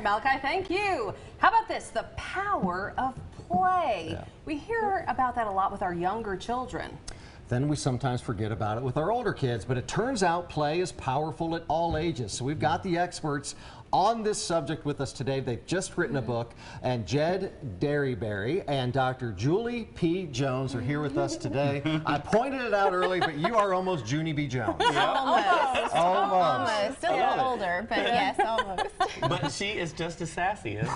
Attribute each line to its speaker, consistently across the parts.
Speaker 1: Malachi, thank you. How about this? The power of play.
Speaker 2: Yeah.
Speaker 1: We hear about that a lot with our younger children.
Speaker 2: Then we sometimes forget about it with our older kids, but it turns out play is powerful at all ages. So we've got the experts on this subject with us today. They've just written a book, and Jed Derryberry and Dr. Julie P. Jones are here with us today. I pointed it out early, but you are almost Junie B. Jones.
Speaker 3: Almost.
Speaker 2: Almost.
Speaker 3: A little older, but yes, almost.
Speaker 4: But she is just as sassy as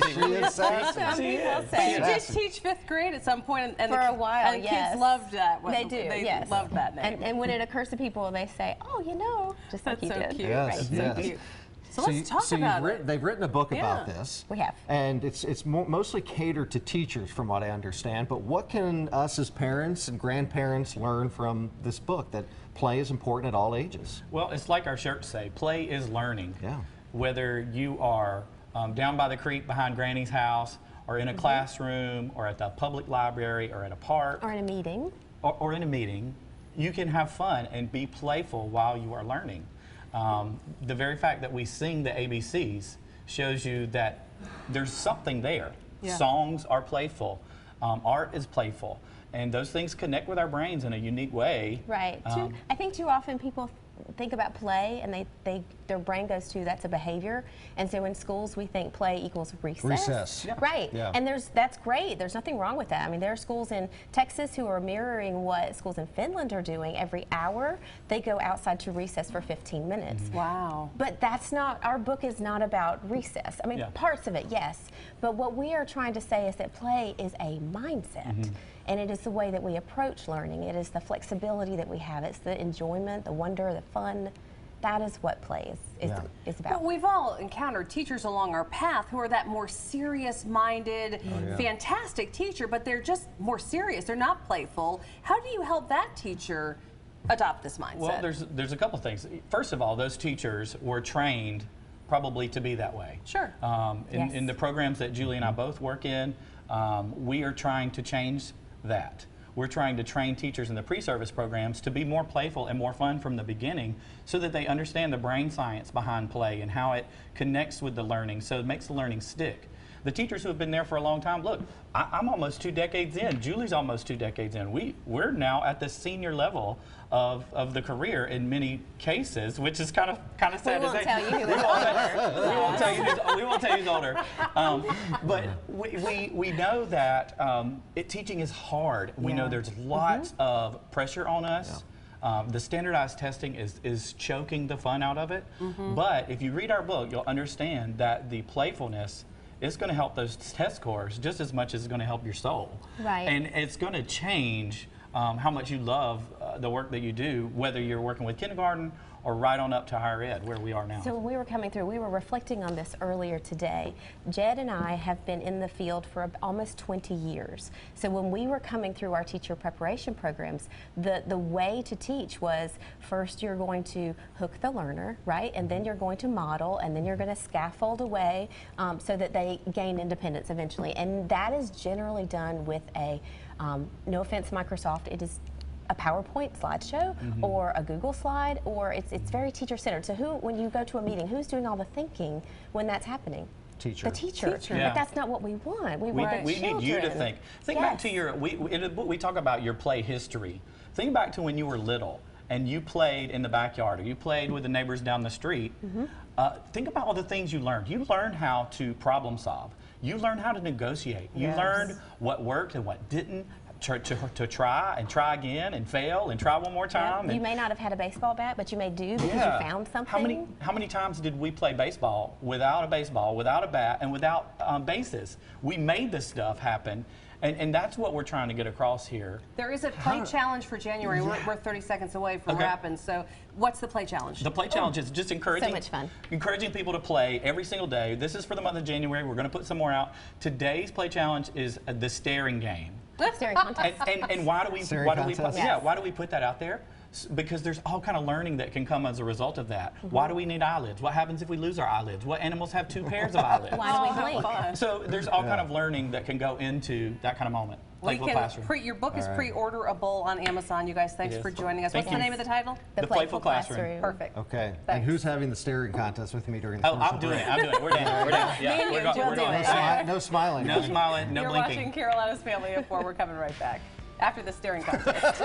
Speaker 2: She is sassy.
Speaker 3: Some people
Speaker 1: But
Speaker 3: say.
Speaker 1: you did teach 5th grade at some point, and
Speaker 3: For a while,
Speaker 1: and
Speaker 3: yes.
Speaker 1: kids loved that.
Speaker 3: They do,
Speaker 1: They
Speaker 3: yes.
Speaker 1: loved that name.
Speaker 3: And when it occurs to people, they say, oh, you know, just like
Speaker 1: That's
Speaker 3: you
Speaker 1: so
Speaker 3: did.
Speaker 1: cute.
Speaker 2: Yes,
Speaker 3: Right.
Speaker 2: yes.
Speaker 1: So cute. So let's talk about it.
Speaker 2: They've written a book about
Speaker 1: Yeah.
Speaker 2: this.
Speaker 3: We have.
Speaker 2: And it's mostly catered to teachers, from what I understand. But what can us as parents and grandparents learn from this book, that play is important at all ages?
Speaker 4: Well, it's like our shirts say, play is learning.
Speaker 2: Yeah.
Speaker 4: Whether you are down by the creek behind Granny's house, or in a classroom, or at the public library, or at a park,
Speaker 3: Or in a meeting.
Speaker 4: or in a meeting, you can have fun and be playful while you are learning. The very fact that we sing the ABCs shows you that there's something there.
Speaker 1: Yeah.
Speaker 4: Songs are playful, art is playful, and those things connect with our brains in a unique way.
Speaker 3: Right. I think too often people think about play and their brain goes to that's a behavior, and so in schools we think play equals recess.
Speaker 2: Recess.
Speaker 4: Yeah.
Speaker 3: Right.
Speaker 2: Yeah.
Speaker 3: And that's great. There's nothing wrong with that. I mean, there are schools in Texas who are mirroring what schools in Finland are doing. Every hour they go outside to recess for 15 minutes.
Speaker 1: Wow.
Speaker 3: But that's not, our book is not about recess. I mean,
Speaker 4: Yeah.
Speaker 3: parts of it, yes. But what we are trying to say is that play is a mindset. And it is the way that we approach learning. It is the flexibility that we have. It's the enjoyment, the wonder, the fun. That is what play is about.
Speaker 1: But we've all encountered teachers along our path who are that more serious-minded, fantastic teacher, but they're just more serious. They're not playful. How do you help that teacher adopt this mindset?
Speaker 4: Well, there's a couple things. First of all, those teachers were trained probably to be that way.
Speaker 1: Sure.
Speaker 3: Yes.
Speaker 4: In the programs that Julie and I both work in, we are trying to change that. We're trying to train teachers in the pre-service programs to be more playful and more fun from the beginning, so that they understand the brain science behind play and how it connects with the learning, so it makes the learning stick. The teachers who have been there for a long time, look, I'm almost 2 decades in. Julie's almost 2 decades in. We're now at the senior level of the career in many cases, which is kind of sad to say.
Speaker 3: We won't tell you who is older.
Speaker 4: We won't tell you who's older. But we know that teaching is hard. We know there's lots of pressure on us. The standardized testing is choking the fun out of it. But if you read our book, you'll understand that the playfulness is going to help those test scores just as much as it's going to help your soul.
Speaker 3: Right.
Speaker 4: And it's going to change how much you love the work that you do, whether you're working with kindergarten or right on up to higher ed, where we are now.
Speaker 3: So when we were coming through, we were reflecting on this earlier today. Jed and I have been in the field for almost 20 years. So when we were coming through our teacher preparation programs, the way to teach was first you're going to hook the learner, right? And then you're going to model, and then you're going to scaffold away so that they gain independence eventually. And that is generally done with a, no offense Microsoft, it is a PowerPoint slideshow or a Google slide, or it's very teacher-centered. So when you go to a meeting, who's doing all the thinking when that's happening?
Speaker 2: Teacher.
Speaker 3: The teacher.
Speaker 4: Yeah.
Speaker 3: But that's not what we want. We want the
Speaker 4: We
Speaker 3: children.
Speaker 4: need you to think. Think back to your, in the book we talk about your play history. Think back to when you were little and you played in the backyard, or you played with the neighbors down the street. Think about all the things you learned. You learned how to problem solve. You learned how to negotiate. You learned what worked and what didn't. To try and try again and fail and try one more time.
Speaker 3: You may not have had a baseball bat, but you may do because you found something.
Speaker 4: How many times did we play baseball, without a bat, and without bases? We made this stuff happen. And that's what we're trying to get across here.
Speaker 1: There is a play challenge for January. We're 30 seconds away from wrapping. So what's the play challenge?
Speaker 4: The play challenge is just encouraging.
Speaker 3: So much fun.
Speaker 4: Encouraging people to play every single day. This is for the month of January. We're going to put some more out. Today's play challenge is the staring game.
Speaker 3: Staring contest.
Speaker 4: And why do we
Speaker 2: contest.
Speaker 4: why do we put that out there? Because there's all kind of learning that can come as a result of that. Why do we need eyelids? What happens if we lose our eyelids? What animals have 2 pairs of eyelids?
Speaker 3: Why do we blink?
Speaker 4: So there's all kind of learning that can go into that kind of moment. Playful Classroom.
Speaker 1: Your book is
Speaker 2: All right.
Speaker 1: pre-orderable on Amazon. You guys, thanks
Speaker 4: It
Speaker 1: for
Speaker 4: is.
Speaker 1: joining us.
Speaker 4: Thank
Speaker 1: What's the
Speaker 4: you.
Speaker 1: name of the title?
Speaker 4: The Playful Classroom.
Speaker 1: Perfect.
Speaker 2: Okay. And
Speaker 1: Thanks.
Speaker 2: who's having the staring contest with me during the
Speaker 4: Oh,
Speaker 2: commercial
Speaker 4: I'm doing
Speaker 2: break?
Speaker 4: it. I'm doing it. We're down. We're down.
Speaker 1: Me
Speaker 4: Yeah,
Speaker 1: and
Speaker 4: we're
Speaker 1: you,
Speaker 4: going.
Speaker 1: we'll
Speaker 4: We're
Speaker 1: do
Speaker 4: going.
Speaker 1: it.
Speaker 2: No smiling.
Speaker 4: No smiling. No
Speaker 1: You're
Speaker 4: blinking.
Speaker 1: watching Carolina's Family of 4. We're coming right back after the staring contest.